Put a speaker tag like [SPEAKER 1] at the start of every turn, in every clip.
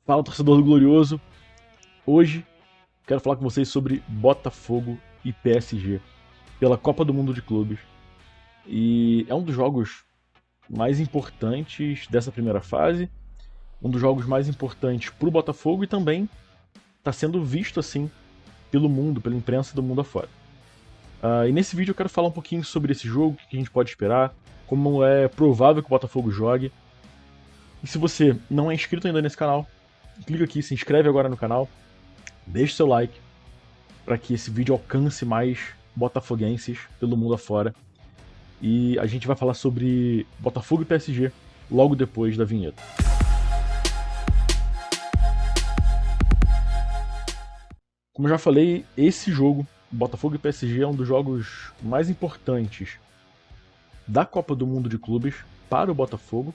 [SPEAKER 1] Fala, torcedor do Glorioso. Hoje quero falar com vocês sobre Botafogo e PSG pela Copa do Mundo de Clubes. E é um dos jogos mais importantes dessa primeira fase, um dos jogos mais importantes para o Botafogo e também está sendo visto assim pelo mundo, pela imprensa do mundo afora. E nesse vídeo eu quero falar um pouquinho sobre esse jogo, o que a gente pode esperar, como é provável que o Botafogo jogue. E se você não é inscrito ainda nesse canal, clica aqui, se inscreve agora no canal, deixe seu like para que esse vídeo alcance mais botafoguenses pelo mundo afora. E a gente vai falar sobre Botafogo e PSG logo depois da vinheta. Como eu já falei, esse jogo, Botafogo e PSG, é um dos jogos mais importantes da Copa do Mundo de Clubes para o Botafogo,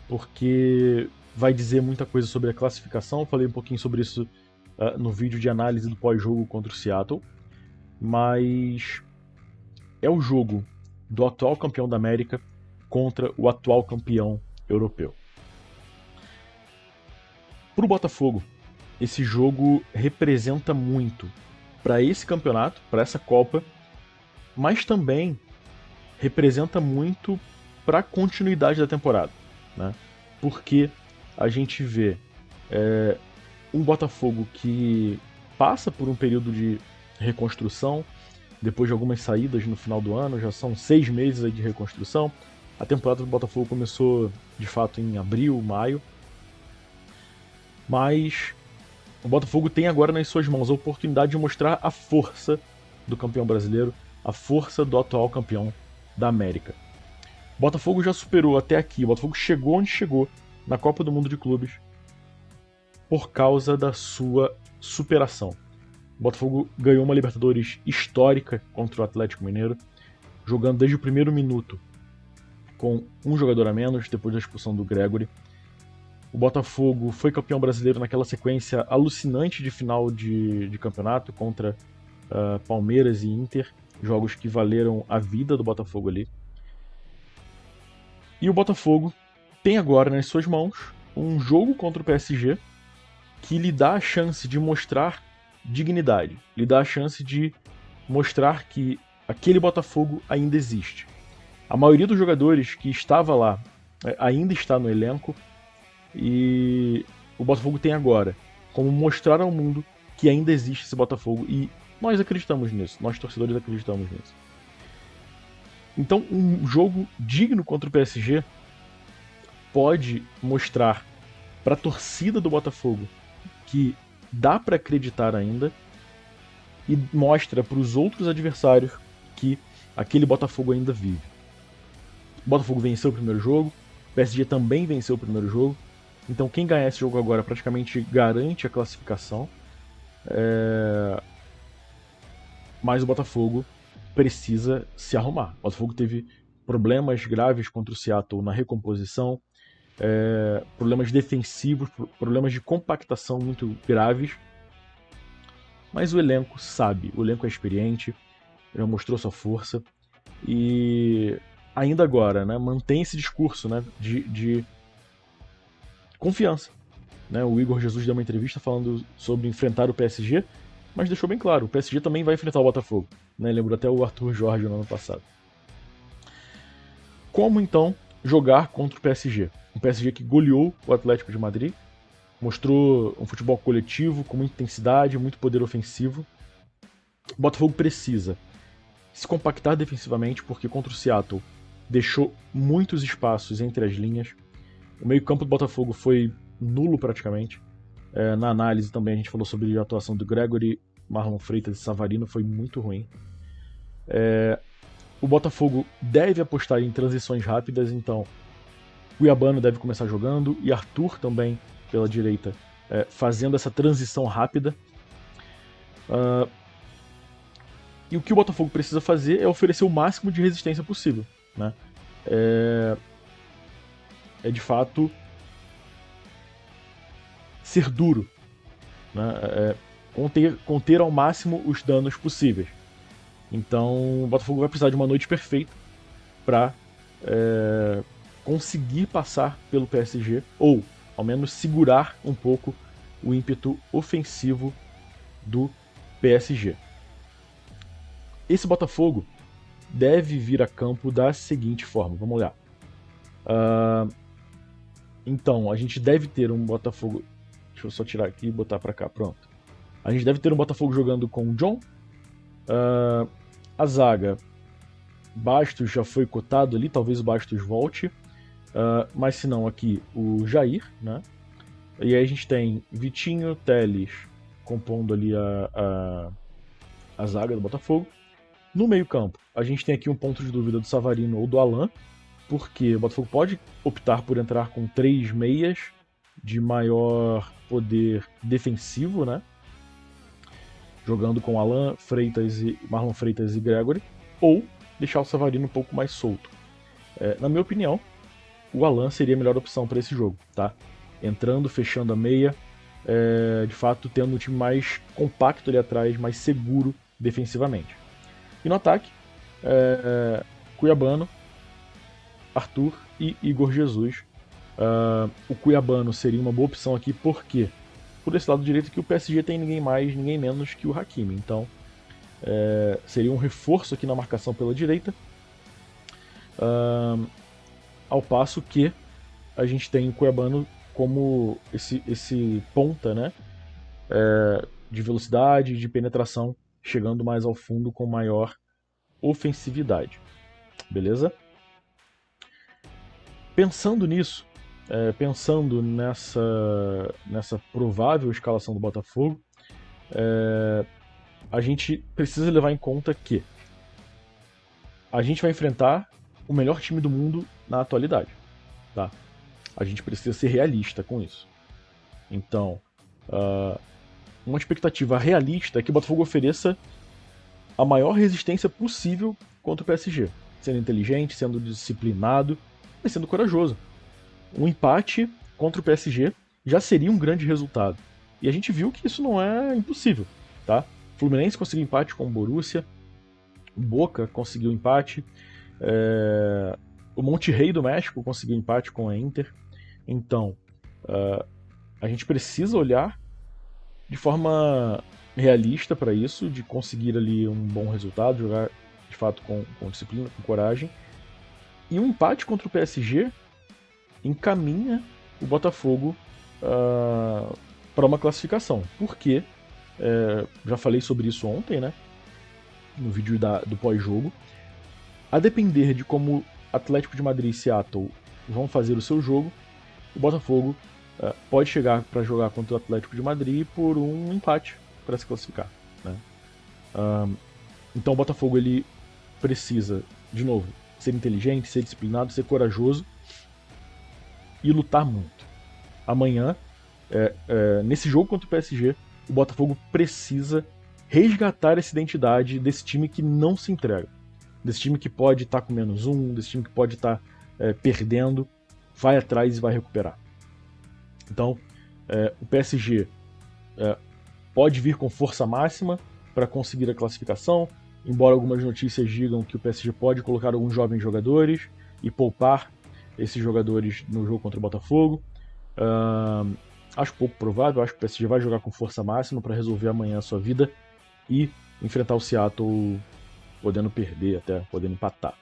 [SPEAKER 1] porque vai dizer muita coisa sobre a classificação. Eu falei um pouquinho sobre isso no vídeo de análise do pós-jogo contra o Seattle, mas é o jogo do atual campeão da América contra o atual campeão europeu. Para o Botafogo, esse jogo representa muito para esse campeonato, para essa Copa, mas também representa muito para a continuidade da temporada, né? Porque a gente vê um Botafogo que passa por um período de reconstrução, depois de algumas saídas no final do ano, já são 6 meses aí de reconstrução. A temporada do Botafogo começou de fato em abril, maio, mas o Botafogo tem agora nas suas mãos a oportunidade de mostrar a força do campeão brasileiro, a força do atual campeão da América. O Botafogo já superou até aqui, o Botafogo chegou onde chegou na Copa do Mundo de Clubes por causa da sua superação. O Botafogo ganhou uma Libertadores histórica contra o Atlético Mineiro, jogando desde o primeiro minuto com um jogador a menos, depois da expulsão do Gregory. O Botafogo foi campeão brasileiro naquela sequência alucinante de final de campeonato contra Palmeiras e Inter, jogos que valeram a vida do Botafogo ali. E o Botafogo tem agora nas suas mãos um jogo contra o PSG que lhe dá a chance de mostrar dignidade, lhe dá a chance de mostrar que aquele Botafogo ainda existe. A maioria dos jogadores que estava lá ainda está no elenco, e o Botafogo tem agora como mostrar ao mundo que ainda existe esse Botafogo, e nós acreditamos nisso, nós torcedores acreditamos nisso. Então um jogo digno contra o PSG pode mostrar para a torcida do Botafogo que dá para acreditar ainda, e mostra para os outros adversários que aquele Botafogo ainda vive. O Botafogo venceu o primeiro jogo, o PSG também venceu o primeiro jogo, então quem ganhar esse jogo agora praticamente garante a classificação. Mas o Botafogo precisa se arrumar. O Botafogo teve problemas graves contra o Seattle na recomposição, problemas defensivos, problemas de compactação muito graves. Mas o elenco sabe, o elenco é experiente, já mostrou sua força, e ainda agora, né, mantém esse discurso, né, de confiança. Né? O Igor Jesus deu uma entrevista falando sobre enfrentar o PSG, mas deixou bem claro, o PSG também vai enfrentar o Botafogo. Né? Lembrou até o Arthur Jorge no ano passado. Como então jogar contra o PSG? Um PSG que goleou o Atlético de Madrid, mostrou um futebol coletivo com muita intensidade, muito poder ofensivo. O Botafogo precisa se compactar defensivamente, porque contra o Seattle deixou muitos espaços entre as linhas. O meio-campo do Botafogo foi nulo praticamente. Na análise também a gente falou sobre a atuação do Gregory, Marlon Freitas e Savarino, foi muito ruim. O Botafogo deve apostar em transições rápidas, então Cuiabano deve começar jogando, e Arthur também pela direita, fazendo essa transição rápida. E o que o Botafogo precisa fazer é oferecer o máximo de resistência possível. Né? É de fato ser duro, né? Conter ao máximo os danos possíveis. Então o Botafogo vai precisar de uma noite perfeita para conseguir passar pelo PSG, ou ao menos segurar um pouco o ímpeto ofensivo do PSG. Esse Botafogo deve vir a campo da seguinte forma, vamos olhar. Então, a gente deve ter um Botafogo... Deixa eu só tirar aqui e botar pra cá, pronto. A gente deve ter um Botafogo jogando com o John. A zaga, Bastos já foi cotado ali, talvez o Bastos volte. Mas se não, aqui o Jair, né? E aí a gente tem Vitinho, Telles compondo ali a zaga do Botafogo. No meio-campo, a gente tem aqui um ponto de dúvida do Savarino ou do Alan, porque o Botafogo pode optar por entrar com 3 meias de maior poder defensivo, né? Jogando com Alan, Marlon Freitas e Gregory, ou deixar o Savarino um pouco mais solto. Na minha opinião, o Alan seria a melhor opção para esse jogo, tá? Entrando, fechando a meia, de fato tendo um time mais compacto ali atrás, mais seguro defensivamente. E no ataque, Cuiabano, Arthur e Igor Jesus. O Cuiabano seria uma boa opção aqui, porque por esse lado direito que o PSG tem ninguém mais, ninguém menos que o Hakimi. Então, seria um reforço aqui na marcação pela direita. Ao passo que a gente tem o Cuiabano como esse ponta, né, de velocidade, de penetração, chegando mais ao fundo com maior ofensividade. Beleza? Pensando nisso, pensando nessa provável escalação do Botafogo, a gente precisa levar em conta que a gente vai enfrentar o melhor time do mundo na atualidade, tá? A gente precisa ser realista com isso. Então, uma expectativa realista é que o Botafogo ofereça a maior resistência possível contra o PSG, sendo inteligente, sendo disciplinado, mas sendo corajoso. Um empate contra o PSG já seria um grande resultado. E a gente viu que isso não é impossível, tá? O Fluminense conseguiu empate com o Borussia, o Boca conseguiu empate, o Monterrey do México conseguiu empate com a Inter. Então, a gente precisa olhar de forma realista para isso, de conseguir ali um bom resultado, jogar de fato com disciplina, com coragem. E um empate contra o PSG encaminha o Botafogo para uma classificação. Porque, já falei sobre isso ontem, né, no vídeo do pós-jogo, a depender de como Atlético de Madrid e Seattle vão fazer o seu jogo, o Botafogo pode chegar para jogar contra o Atlético de Madrid por um empate para se classificar, né? Então o Botafogo ele precisa, de novo, ser inteligente, ser disciplinado, ser corajoso e lutar muito. Amanhã, nesse jogo contra o PSG, o Botafogo precisa resgatar essa identidade desse time que não se entrega, desse time que pode estar com -1, desse time que pode estar perdendo, vai atrás e vai recuperar. Então, o PSG pode vir com força máxima para conseguir a classificação, embora algumas notícias digam que o PSG pode colocar alguns jovens jogadores e poupar esses jogadores no jogo contra o Botafogo. Acho pouco provável, acho que o PSG vai jogar com força máxima para resolver amanhã a sua vida e enfrentar o Seattle podendo perder, até podendo empatar.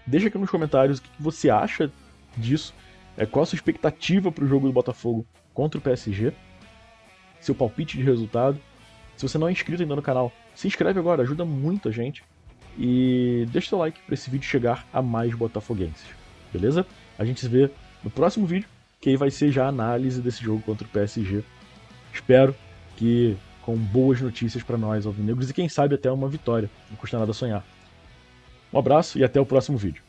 [SPEAKER 1] Deixa aqui nos comentários o que você acha disso, qual a sua expectativa para o jogo do Botafogo contra o PSG, seu palpite de resultado. Se você não é inscrito ainda no canal, se inscreve agora, ajuda muito a gente. E deixa seu like para esse vídeo chegar a mais botafoguenses, beleza? A gente se vê no próximo vídeo, que aí vai ser já a análise desse jogo contra o PSG. Espero que com boas notícias para nós, alvinegros, e quem sabe até uma vitória, não custa nada sonhar. Um abraço e até o próximo vídeo.